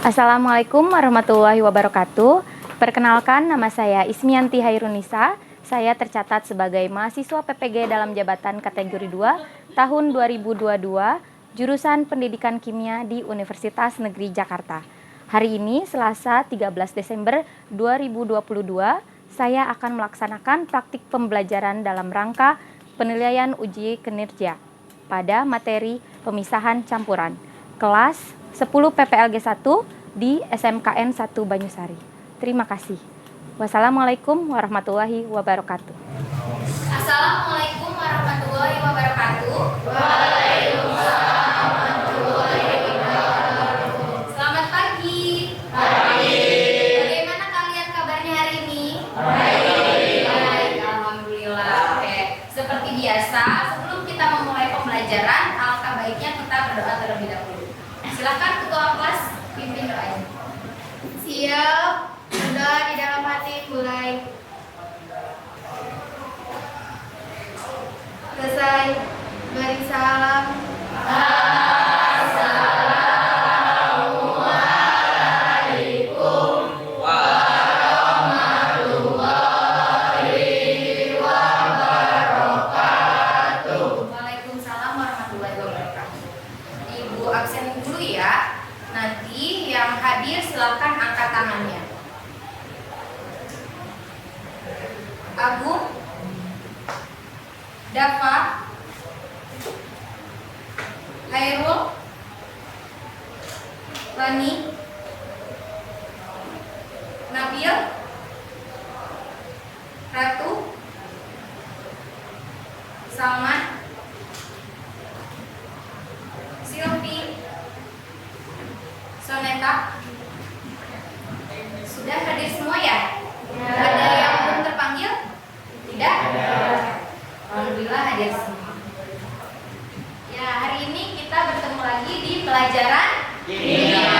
Assalamualaikum warahmatullahi wabarakatuh. Perkenalkan, nama saya Ismianti Hairunisa. Saya tercatat sebagai mahasiswa PPG dalam jabatan kategori 2 tahun 2022, jurusan Pendidikan Kimia di Universitas Negeri Jakarta. Hari ini, Selasa 13 Desember 2022, saya akan melaksanakan praktik pembelajaran dalam rangka penilaian uji kinerja pada materi pemisahan campuran kelas 10 PPLG 1 di SMKN 1 Banyusari. Terima kasih. Wassalamualaikum warahmatullahi wabarakatuh. Assalamualaikum warahmatullahi wabarakatuh. Waalaikumsalam warahmatullahi wabarakatuh. Selamat pagi. Pagi. Bagaimana kalian kabarnya hari ini? Baik, alhamdulillah. Oke, seperti biasa, sebelum kita memulai pembelajaran, alangkah baiknya kita berdoa terlebih dahulu. Silakan ketua kelas pimpin doanya. Siap, berdoa di dalam hati, mulai. Selesai, beri salam. Assalamualaikum warahmatullahi wabarakatuh. Waalaikumsalam warahmatullahi wabarakatuh. Ibu absen dulu ya. Nanti yang hadir silakan angkat tangannya. Agung, Dafa, Hairul, Lani, Nabil, Ratu, Salman, Silvi, Soneta. Sudah hadir semua ya? Ada yang belum terpanggil? Tidak? Alhamdulillah hadir semua. Ya, hari ini kita bertemu lagi di pelajaran kimia.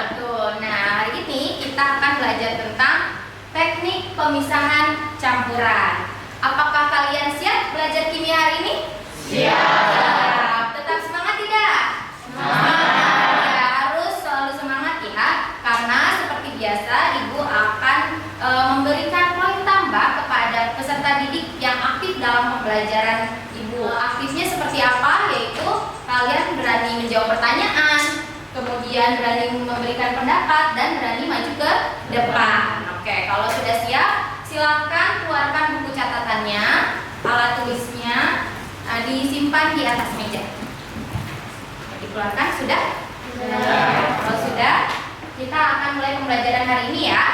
Betul. Nah, hari ini kita akan belajar tentang teknik pemisahan campuran. Apakah kalian siap belajar kimia hari ini? Siap. Tetap semangat tidak? Semangat. Ya, harus selalu semangat ya. Karena seperti biasa, Ibu akan memberikan poin tambah kepada peserta didik yang aktif dalam pembelajaran Ibu. Aktifnya seperti apa? Yaitu kalian berani menjawab pertanyaan, kemudian berani memberikan pendapat, dan berani maju ke depan. Oke, kalau sudah siap, silakan keluarkan buku catatannya, alat tulisnya, disimpan di atas meja. Dikeluarkan sudah? Kalau sudah, kita akan mulai pembelajaran hari ini ya.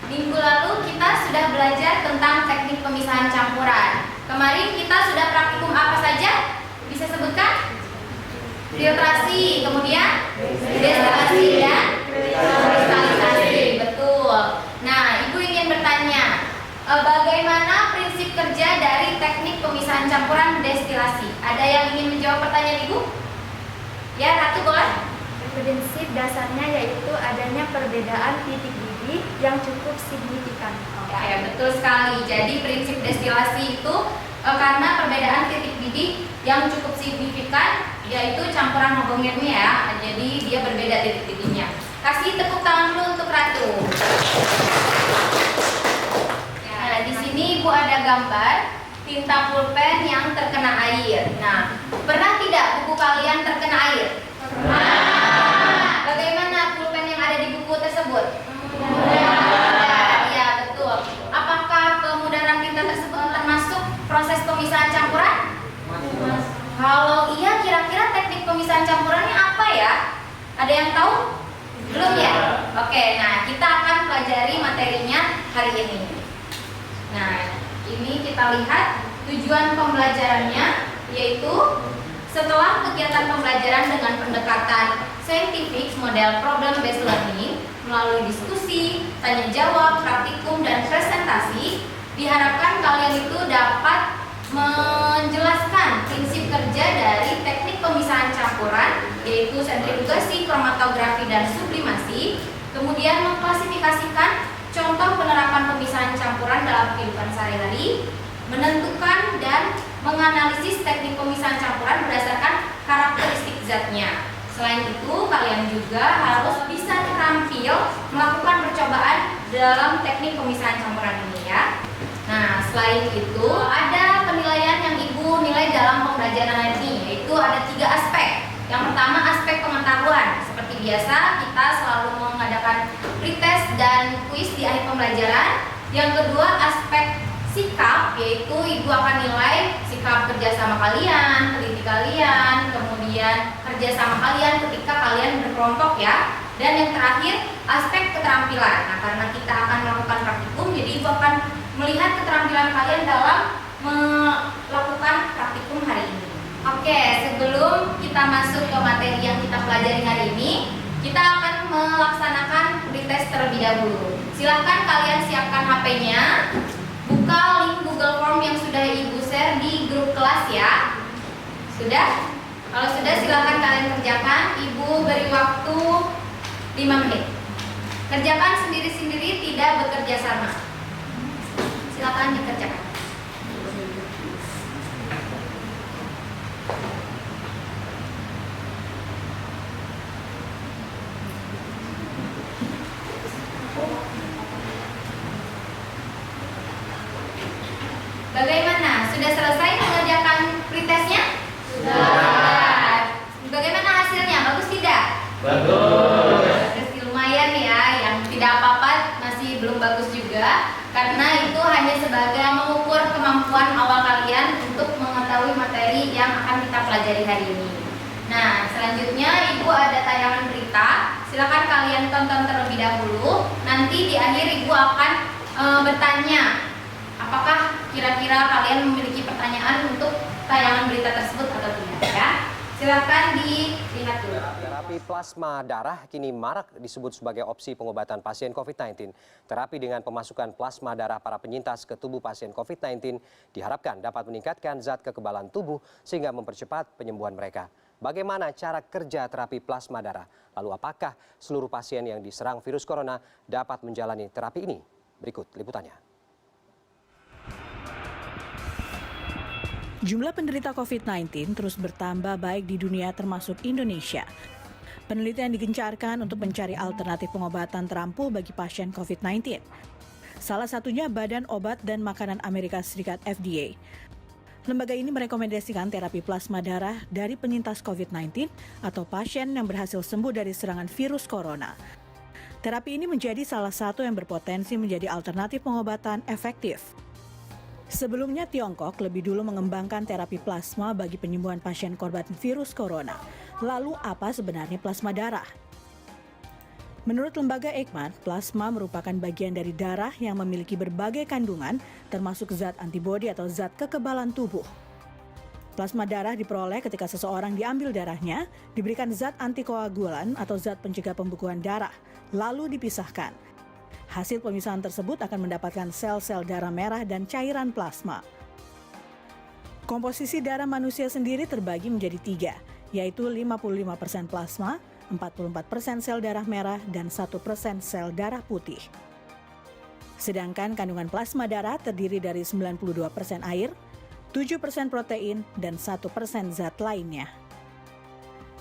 Minggu lalu kita sudah belajar tentang teknik pemisahan campuran. Kemarin kita sudah praktikum apa saja? Bisa sebutkan? Filtrasi, kemudian destilasi dan kristalisasi. Betul. Nah, Ibu ingin bertanya, bagaimana prinsip kerja dari teknik pemisahan campuran destilasi? Ada yang ingin menjawab pertanyaan Ibu? Ya, Ratu boleh? Prinsip dasarnya yaitu adanya perbedaan titik didih yang cukup signifikan. Ya, betul sekali. Jadi prinsip destilasi itu karena perbedaan titik didih yang cukup signifikan, yaitu campuran homogennya ya. Jadi dia berbeda titik didihnya. Kasih tepuk tangan dulu untuk Ratu. Ya, di sini Ibu ada gambar tinta pulpen yang terkena air. Nah, pernah tidak buku kalian terkena air? Pernah. Bagaimana pulpen yang ada di buku tersebut? Ya, betul. Apakah kemudaran tinta tersebut termasuk proses pemisahan campuran? Kalau iya, kira-kira teknik pemisahan campurannya apa ya? Ada yang tahu? Belum ya? Oke, nah kita akan pelajari materinya hari ini. Nah, ini kita lihat tujuan pembelajarannya, yaitu setelah kegiatan pembelajaran dengan pendekatan scientific model problem based learning melalui diskusi, tanya jawab, praktikum, dan presentasi, diharapkan kalian itu dapat menjelaskan prinsip kerja dari teknik pemisahan campuran, yaitu sentrifugasi, kromatografi, dan sublimasi, kemudian mengklasifikasikan contoh penerapan pemisahan campuran dalam kehidupan sehari-hari, menentukan dan menganalisis teknik pemisahan campuran berdasarkan karakteristik zatnya, Selain itu, kalian juga harus bisa terampil melakukan percobaan dalam teknik pemisahan campuran ini ya. Nah, selain itu ada penilaian yang Ibu nilai dalam pembelajaran hari ini, yaitu ada 3 aspek. Yang pertama aspek pengetahuan. Seperti biasa kita selalu mengadakan pretest dan kuis di akhir pembelajaran. Yang kedua aspek sikap, yaitu Ibu akan nilai sikap kerjasama kalian, teliti kalian, kemudian kerjasama kalian ketika kalian berkelompok ya. Dan yang terakhir aspek keterampilan. Nah, karena kita akan melakukan praktikum, jadi Ibu akan melihat keterampilan kalian dalam melakukan praktikum hari ini. Oke, sebelum kita masuk ke materi yang kita pelajari hari ini, kita akan melaksanakan pretest terlebih dahulu. Silahkan kalian siapkan HP-nya, buka link Google Form yang sudah Ibu share di grup kelas ya. Sudah? Kalau sudah silahkan kalian kerjakan. Ibu beri waktu 5 menit. Kerjakan sendiri-sendiri, tidak bekerja sama. Silakan dikerjakan. Bagaimana? Sudah selesai mengerjakan pretestnya? Sudah. Bagaimana hasilnya? Bagus tidak? Bagus. Lumayan ya, yang tidak apa-apa masih belum bagus juga, karena itu hanya sebagai mengukur kemampuan awal kalian untuk mengetahui materi yang akan kita pelajari hari ini. Nah, selanjutnya Ibu ada tayangan berita, silakan kalian tonton terlebih dahulu. Nanti di akhir Ibu akan bertanya apakah kira-kira kalian memiliki pertanyaan untuk tayangan berita tersebut atau tidak ya. Silakan dilihat dulu. Terapi plasma darah kini marak disebut sebagai opsi pengobatan pasien COVID-19. Terapi dengan pemasukan plasma darah para penyintas ke tubuh pasien COVID-19 diharapkan dapat meningkatkan zat kekebalan tubuh sehingga mempercepat penyembuhan mereka. Bagaimana cara kerja terapi plasma darah? Lalu apakah seluruh pasien yang diserang virus corona dapat menjalani terapi ini? Berikut liputannya. Jumlah penderita COVID-19 terus bertambah baik di dunia termasuk Indonesia. Penelitian digencarkan untuk mencari alternatif pengobatan terampil bagi pasien COVID-19. Salah satunya Badan Obat dan Makanan Amerika Serikat FDA. Lembaga ini merekomendasikan terapi plasma darah dari penyintas COVID-19 atau pasien yang berhasil sembuh dari serangan virus corona. Terapi ini menjadi salah satu yang berpotensi menjadi alternatif pengobatan efektif. Sebelumnya, Tiongkok lebih dulu mengembangkan terapi plasma bagi penyembuhan pasien korban virus corona. Lalu, apa sebenarnya plasma darah? Menurut lembaga Eijkman, plasma merupakan bagian dari darah yang memiliki berbagai kandungan, termasuk zat antibodi atau zat kekebalan tubuh. Plasma darah diperoleh ketika seseorang diambil darahnya, diberikan zat antikoagulan atau zat pencegah pembekuan darah, lalu dipisahkan. Hasil pemisahan tersebut akan mendapatkan sel-sel darah merah dan cairan plasma. Komposisi darah manusia sendiri terbagi menjadi 3, yaitu 55% plasma, 44% sel darah merah, dan 1% sel darah putih. Sedangkan kandungan plasma darah terdiri dari 92% air, 7% protein, dan 1% zat lainnya.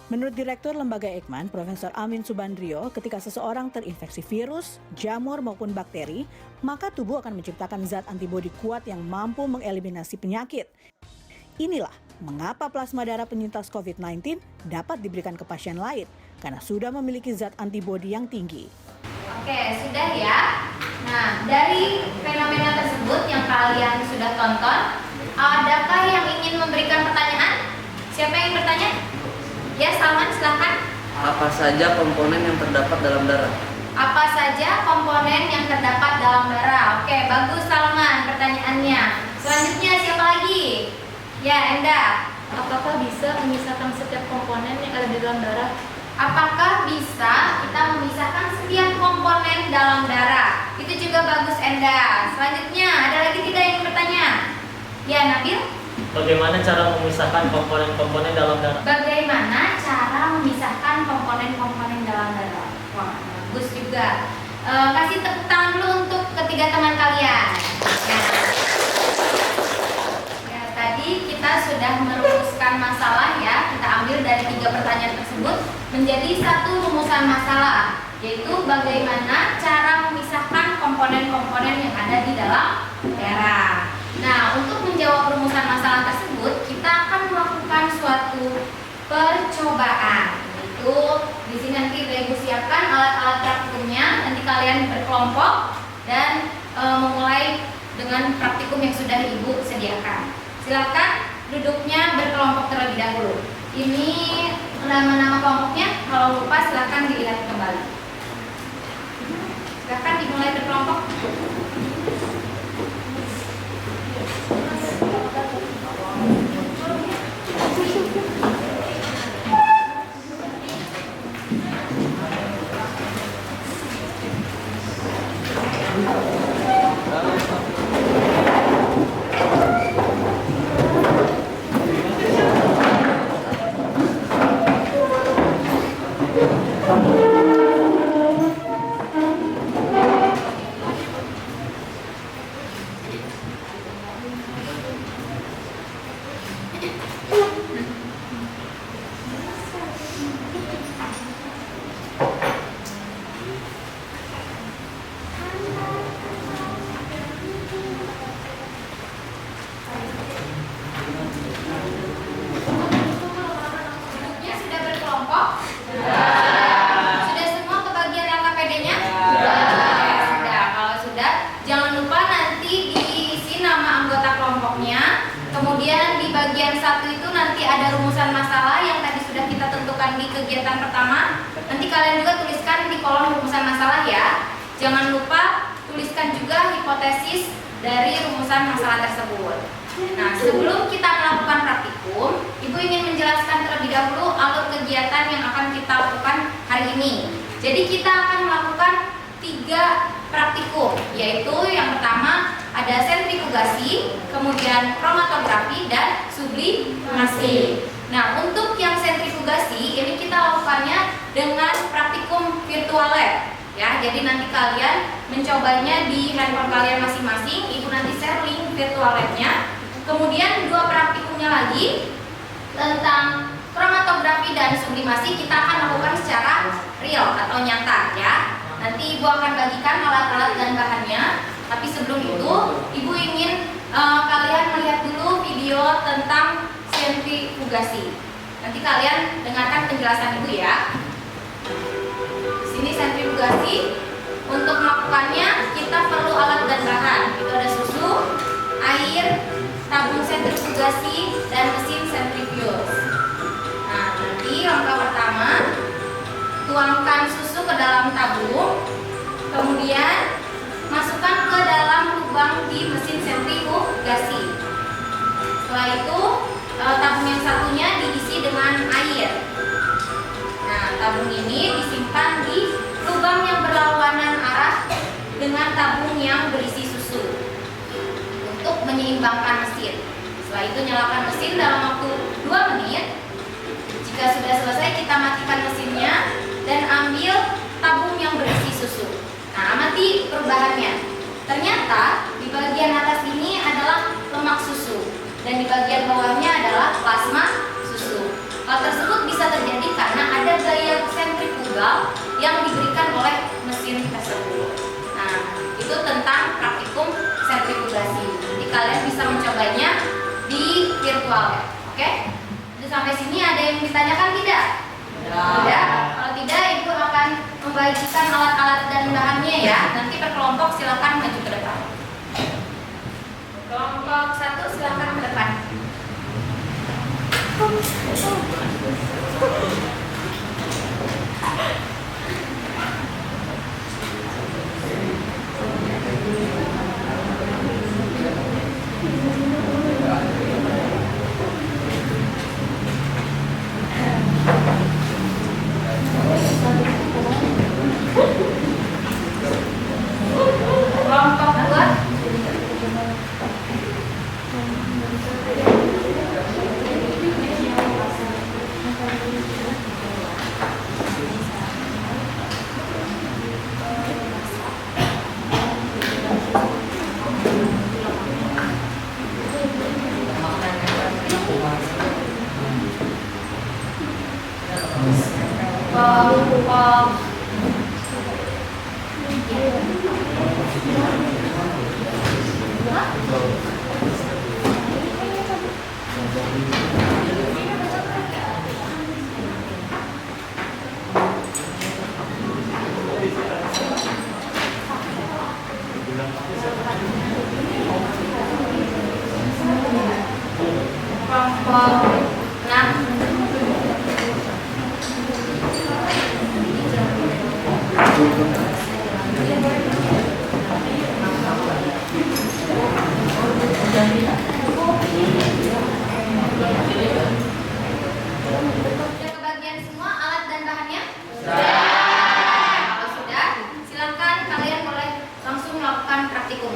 Menurut Direktur Lembaga Eijkman, Profesor Amin Subandrio, ketika seseorang terinfeksi virus, jamur maupun bakteri, maka tubuh akan menciptakan zat antibodi kuat yang mampu mengeliminasi penyakit. Inilah mengapa plasma darah penyintas COVID-19 dapat diberikan ke pasien lain, karena sudah memiliki zat antibodi yang tinggi. Oke, sudah ya. Nah, dari fenomena tersebut yang kalian sudah tonton, adakah yang ingin memberikan pertanyaan? Siapa yang ingin bertanya? Ya, Salman, silahkan. Apa saja komponen yang terdapat dalam darah? Apa saja komponen yang terdapat dalam darah? Oke, bagus Salman pertanyaannya. Selanjutnya siapa lagi? Ya, Enda. Apakah bisa memisahkan setiap komponen yang ada di dalam darah? Apakah bisa kita memisahkan setiap komponen dalam darah? Itu juga bagus Enda. Selanjutnya, ada lagi tidak yang bertanya? Ya, Nabil. Bagaimana cara memisahkan komponen-komponen dalam darah? Bagaimana cara memisahkan komponen-komponen dalam darah? Wah, bagus juga. Kasih tepuk tangan dulu untuk ketiga teman kalian. Ya, tadi kita sudah merumuskan masalah ya. Kita ambil dari 3 pertanyaan tersebut. menjadi satu rumusan masalah, yaitu bagaimana cara memisahkan komponen-komponen yang ada di dalam daerah. Nah, untuk menjawab rumusan masalah tersebut, kita akan melakukan suatu percobaan. Itu di sini nanti Ibu siapkan alat-alat praktikumnya. Nanti kalian berkelompok dan memulai dengan praktikum yang sudah Ibu sediakan. Silakan duduknya berkelompok terlebih dahulu. Ini nama-nama kelompoknya. Kalau lupa silakan dilihat kembali. Silakan dimulai berkelompok. Duduknya sudah berkelompok? Sudah semua kebagian LKPD-nya? Sudah. Kalau sudah, jangan lupa nanti diisi nama anggota kelompoknya. Kemudian di bagian satu itu nanti ada rumusan masalah yang tadi sudah kita tentukan di kegiatan pertama. Nanti kalian juga tuliskan di kolom rumusan masalah ya. Jangan lupa tuliskan juga hipotesis dari rumusan masalah tersebut. Nah, sebelum kita melakukan praktikum, Ibu ingin menjelaskan terlebih dahulu alur kegiatan yang akan kita lakukan hari ini. Jadi kita akan melakukan 3 praktikum, yaitu yang pertama ada sentrifugasi, kemudian kromatografi, dan sublimasi. Nah, untuk yang sentrifugasi ini kita lakukannya dengan praktikum virtual lab. Ya, jadi nanti kalian mencobanya di handphone kalian masing-masing. Ibu nanti share link virtual lab-nya. Kemudian 2 praktikumnya lagi tentang kromatografi dan sublimasi kita akan lakukan secara real atau nyata ya. Nanti Ibu akan bagikan alat-alat dan bahannya. Tapi sebelum itu, Ibu ingin kalian melihat dulu video tentang sentrifugasi. Nanti kalian dengarkan penjelasan Ibu ya. Sini sentrifugasi. Untuk melakukannya kita perlu alat dan bahan. Itu ada susu, air, tabung sentrifugasi, dan mesin sentrifuge. Nah, nanti langkah pertama, tuangkan susu ke dalam tabung, kemudian masukkan ke dalam lubang di mesin sentrifugasi. Setelah itu, tabung yang satunya diisi dengan air. Nah, tabung ini disimpan di lubang yang berlawanan arah dengan tabung yang berisi susu untuk menyeimbangkan mesin. Setelah itu nyalakan mesin dalam waktu 2 menit. Jika sudah selesai kita matikan mesinnya dan ambil tabung yang berisi susu. Nah, amati perubahannya. Ternyata di bagian atas ini adalah lemak susu dan di bagian bawahnya adalah plasma susu. Hal tersebut bisa terjadi karena ada gaya sentrifugal yang diberikan oleh mesin tersebut. Nah, itu tentang praktikum sentrifugasi. Jadi kalian bisa mencobanya di virtual lab. Oke? Jadi sampai sini ada yang ditanyakan tidak? Tidak. Kalau tidak, Ibu akan membagikan alat-alat dan bahannya ya. Nanti per kelompok silakan maju ke depan. Kelompok 1 silakan ke depan. Kelompok 2. kelompok kelompok 6. Sudah kebagian semua alat dan bahannya? Sudah. Kalau sudah, silakan kalian boleh langsung melakukan praktikum.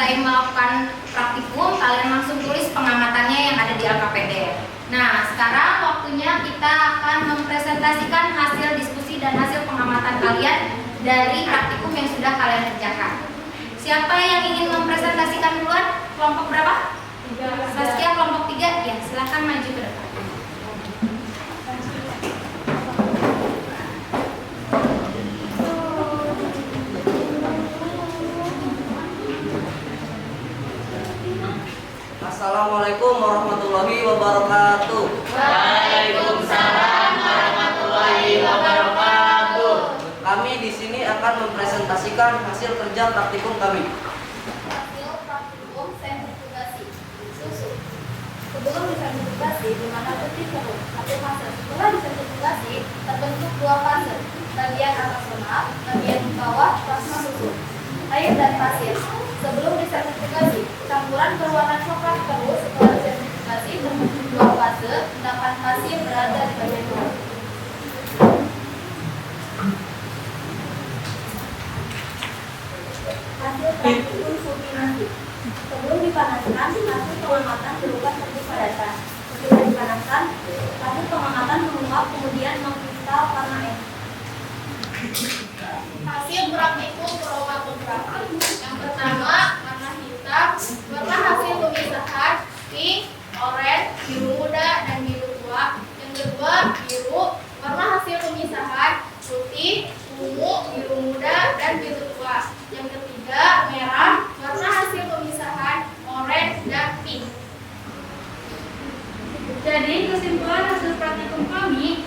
selesai melakukan praktikum, kalian langsung tulis pengamatannya yang ada di LKPD. Nah, sekarang waktunya kita akan mempresentasikan hasil diskusi dan hasil pengamatan kalian dari praktikum yang sudah kalian kerjakan. Siapa yang ingin mempresentasikan duluan? Kelompok berapa? Saskia kelompok 3, ya silahkan maju ke depan. Assalamualaikum warahmatullahi wabarakatuh. Waalaikumsalam warahmatullahi wabarakatuh. Kami di sini akan mempresentasikan hasil kerja praktikum kami. Hasil praktikum sentrifugasi susu. Sebelum disentrifugasi, di mana putih turun satu fase. Setelah disentrifugasi, terbentuk dua fase. Bagian atas lemak, bagian bawah plasma susu. Air dan pasir. Sebelum disentrifugasi, campuran berwarna coklat terus. Setelah disentrifugasi, terbentuk dua fase. Endapan pasir berada di bagian bawah. Hasil praktikum sublimasi. Sebelum dipanaskan, hasil pengamatan berupa serbuk padatan. Setelah dipanaskan, hasil pengamatan menguap kemudian mengkristal warna es. Hasil praktikum kromatografi. Yang pertama warna hitam, warna hasil pemisahan pink, oranye, biru muda, dan biru tua. Yang kedua biru, warna hasil pemisahan putih, ungu, biru muda, dan biru tua. Yang ketiga merah, warna hasil pemisahan oranye dan pink. Jadi kesimpulan hasil praktikum kami,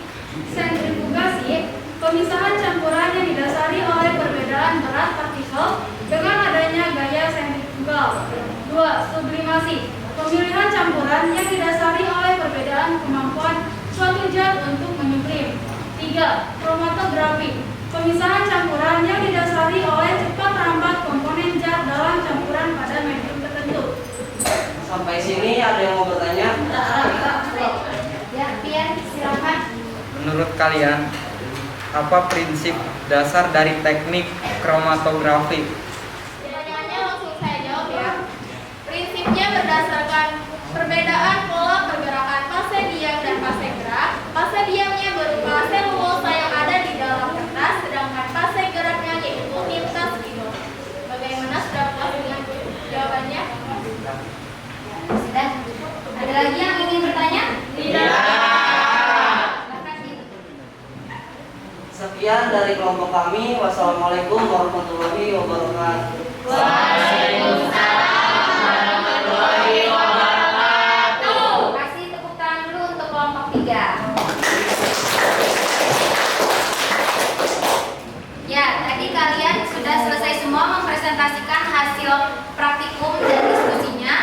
sentrifugasi, pemisahan campuran yang didasari oleh perbedaan berat partikel dengan adanya gaya sentrifugal. 2. Sublimasi, pemilihan campuran yang didasari oleh perbedaan kemampuan suatu zat untuk menyublim. 3. Kromatografi, pemisahan campuran yang didasari oleh cepat rambat komponen zat dalam campuran pada medium tertentu. Sampai sini ada yang mau bertanya? Ya, Pian, silakan. Menurut kalian, apa prinsip dasar dari teknik kromatografi? Pertanyaannya langsung saya jawab ya. Prinsipnya berdasarkan perbedaan pola pergerakan fase diam dan fase gerak. Fase diamnya berupa selulosa yang ada di dalam kertas, sedangkan fase geraknya yaitu tinta spidol. Bagaimana, sudah puas dengan jawabannya? Sudah. Ada lagi yang ingin bertanya? Sekian dari kelompok kami. Wassalamualaikum warahmatullahi wabarakatuh. Waalaikumsalam warahmatullahi wabarakatuh. Kasih tepuk tangan dulu untuk kelompok 3. Ya, tadi kalian sudah selesai semua mempresentasikan hasil praktikum dan diskusinya.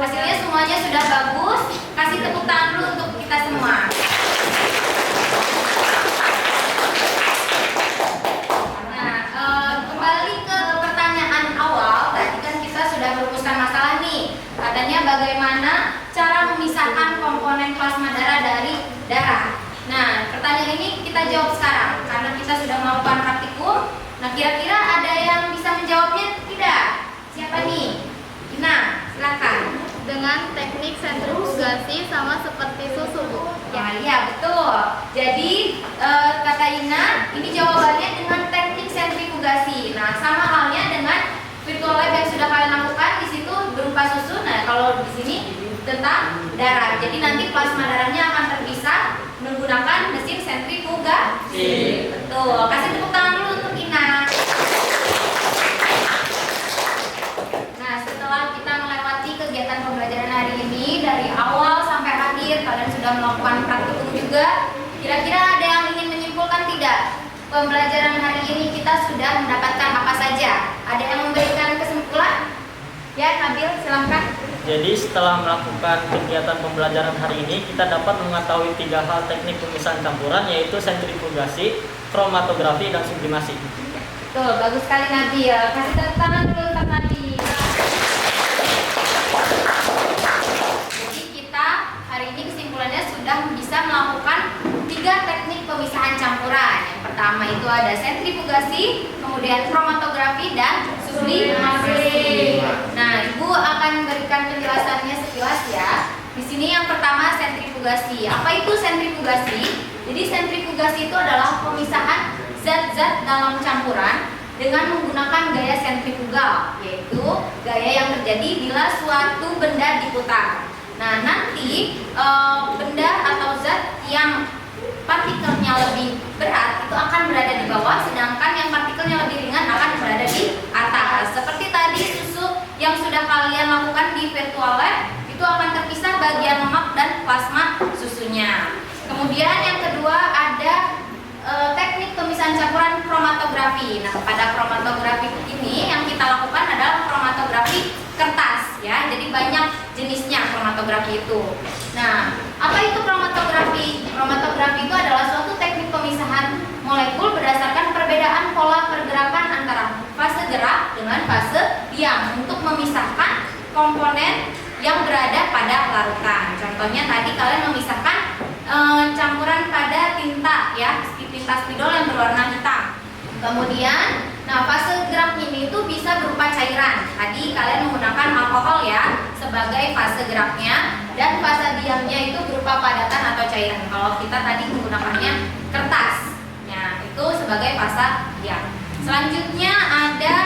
Hasilnya semuanya sudah bagus. Kasih tepuk tangan dulu untuk kita semua. Kembali ke pertanyaan awal, tadi kan kita sudah merumuskan masalah nih. Katanya bagaimana cara memisahkan komponen plasma darah dari darah. Nah, pertanyaan ini kita jawab sekarang karena kita sudah melakukan praktikum. Nah, kira-kira ada yang bisa menjawabnya tidak? Siapa nih? Ina, silakan. Dengan teknik sentrifugasi sama seperti susu, Bu. Ya, iya betul. Jadi kata Ina, ini jawabannya dengan teknik sentrifugasi. Nah, sama halnya dengan virtual lab yang sudah kalian lakukan di situ berupa susu. Nah, kalau di sini tentang darah. Jadi nanti plasma darahnya akan terpisah menggunakan mesin sentrifugasi. Betul. Kasih tepuk tangan dulu untuk Ina. Nah, setelah kita melewati kegiatan pembelajaran hari ini dari awal sampai akhir, kalian sudah melakukan praktikum juga. Kira-kira ada yang ingin menyimpulkan tidak? Pembelajaran hari ini kita sudah mendapatkan apa saja? Ada yang memberikan kesimpulan? Ya, Nabil, silahkan. Jadi setelah melakukan kegiatan pembelajaran hari ini, kita dapat mengetahui 3 hal teknik pemisahan campuran, yaitu sentrifugasi, kromatografi, dan sublimasi. Tuh, bagus sekali Nabil. Kasih tepuk tangan dulu untuk Nabil. Jadi kita hari ini kesimpulannya sudah bisa melakukan 3 teknik pemisahan campuran. Yang pertama itu ada sentrifugasi, kemudian kromatografi, dan sublimasi. Nah, akan berikan penjelasannya sekilas ya. Di sini yang pertama sentrifugasi. Apa itu sentrifugasi? Jadi sentrifugasi itu adalah pemisahan zat-zat dalam campuran dengan menggunakan gaya sentrifugal, yaitu gaya yang terjadi bila suatu benda diputar. Nah, nanti benda atau zat yang partikelnya lebih berat itu akan berada di bawah, sedangkan yang partikelnya lebih ringan akan berada di atas. Seperti tadi susu yang sudah kalian lakukan di virtual lab, itu akan terpisah bagian lemak dan plasma susunya. Kemudian yang kedua ada teknik pemisahan campuran kromatografi. Nah, pada kromatografi ini yang kita lakukan adalah kromatografi kertas ya. Jadi banyak jenisnya kromatografi itu. Nah, apa itu kromatografi? Kromatografi itu adalah suatu teknik pemisahan molekul berdasarkan perbedaan pola pergerakan antara fase gerak dengan fase diam untuk memisahkan komponen yang berada pada larutan. Contohnya tadi kalian memisahkan campuran pada tinta ya, tinta spidol yang berwarna hitam. Kemudian, nah fase gerak ini itu bisa berupa cairan. Tadi kalian menggunakan alkohol ya sebagai fase geraknya, dan fase diamnya itu berupa padatan atau cairan. Kalau kita tadi menggunakannya kertas, ya itu sebagai fase diam. Selanjutnya ada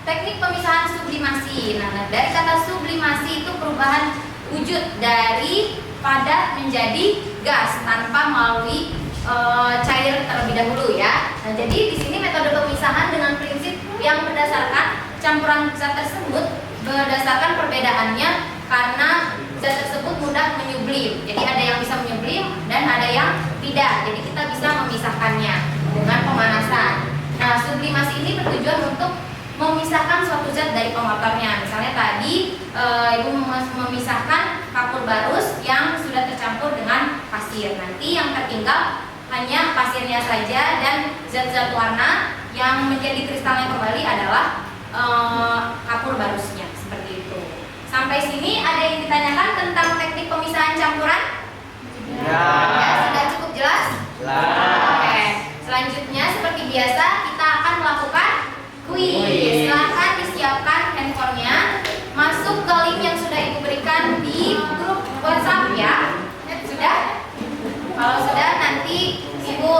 teknik pemisahan sublimasi. Nah, dari kata sublimasi itu perubahan wujud dari padat menjadi gas tanpa melalui cair terlebih dahulu ya. Nah, jadi di sini metode pemisahan dengan prinsip yang berdasarkan campuran zat tersebut berdasarkan perbedaannya karena zat tersebut mudah menyublim. Jadi ada yang bisa menyublim dan ada yang tidak. Jadi kita bisa memisahkannya dengan pemanasan. Nah, sublimasi ini bertujuan untuk memisahkan suatu zat dari pemotornya. Misalnya tadi ibu memisahkan kapur barus yang sudah tercampur dengan pasir. Nanti yang tertinggal hanya pasirnya saja dan zat-zat warna yang menjadi kristalnya kembali adalah kapur barusnya. Seperti itu. Sampai sini ada yang ditanyakan tentang teknik pemisahan campuran? Ya, sudah cukup jelas? Oke. Selanjutnya seperti biasa kita akan melakukan kuis. Silahkan disiapkan handphonenya, masuk ke link yang sudah ibu berikan di grup WhatsApp ya. Sudah? Kalau sudah nanti ibu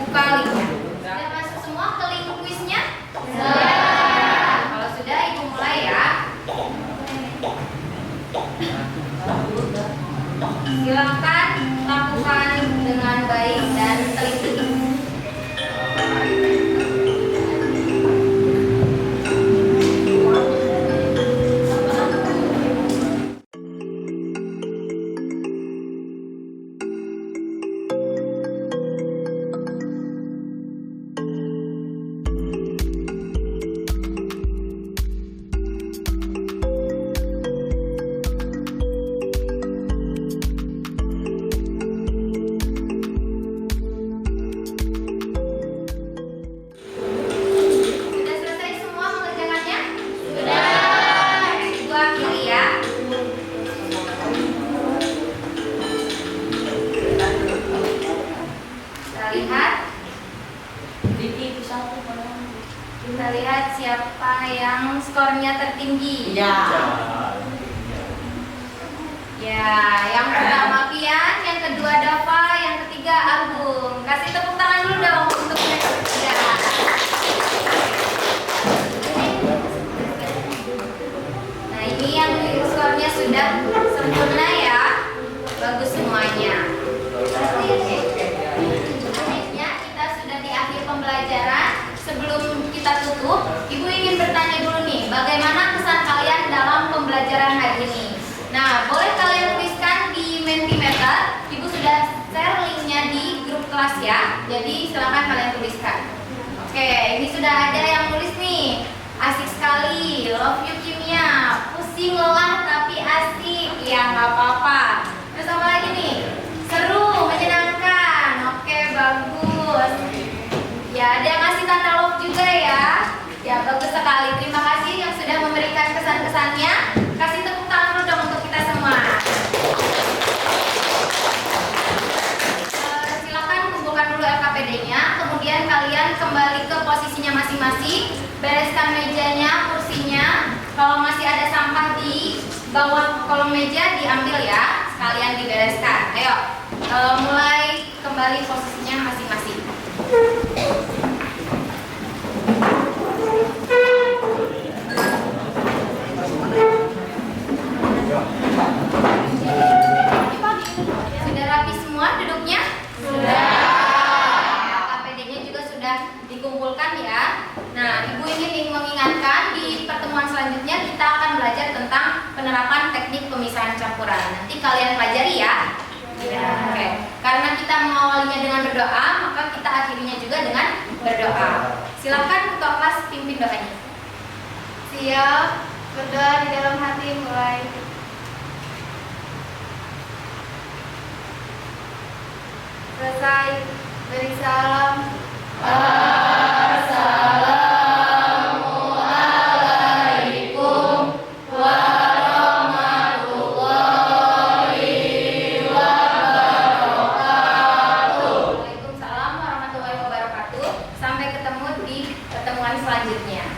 buka linknya. Sudah masuk semua ke link kuisnya? Sudah. Kalau sudah ibu mulai ya. Silahkan lakukan dengan baik dan teliti. Kita lihat siapa yang skornya tertinggi. Ya, yang pertama Pian, yang kedua Dava, yang ketiga Agung. Kasih tepuk tangan dulu dong untuk mereka bertiga. Nah, ini yang skornya sudah sempurna ya. Bagus semuanya. Akhirnya kita sudah di akhir pembelajaran. Sebelum kita tutup, Ibu ingin bertanya dulu nih, bagaimana kesan kalian dalam pembelajaran hari ini? Nah, boleh kalian tuliskan di Mentimeter. Ibu sudah share linknya di grup kelas ya. Jadi silakan kalian tuliskan. Oke, ini sudah ada yang tulis nih. Asik sekali, love you kimia. Pusing lelah tapi asik. Ya nggak apa-apa. Terus apa lagi nih? Seru, menyenangkan. Oke, bagus. Ya, ada yang ngasih tanda love juga ya. Ya, bagus sekali. Terima kasih yang sudah memberikan kesan-kesannya. Kasih tepuk tangan dulu dong untuk kita semua. Silakan kumpulkan dulu LKPD-nya. Kemudian kalian kembali ke posisinya masing-masing. Bereskan mejanya, kursinya. Kalau masih ada sampah di bawah kolom meja diambil ya, sekalian dibereskan. Ayo, mulai kembali posisinya masing-masing. Sudah rapi semua duduknya? Sudah. KPD-nya juga sudah dikumpulkan ya. Nah, Ibu ingin mengingatkan di pertemuan selanjutnya kita akan belajar tentang penerapan teknik pemisahan campuran. Nanti kalian pelajari ya. Oke. Karena kita mengawalinya dengan berdoa, maka kita akhirinya juga dengan berdoa. Silakan ketua kelas pimpin doanya. Siap, berdoa di dalam hati mulai. Selesai, beri salam. Assalamualaikum warahmatullahi wabarakatuh. Waalaikumsalam warahmatullahi wabarakatuh. Sampai ketemu di pertemuan selanjutnya.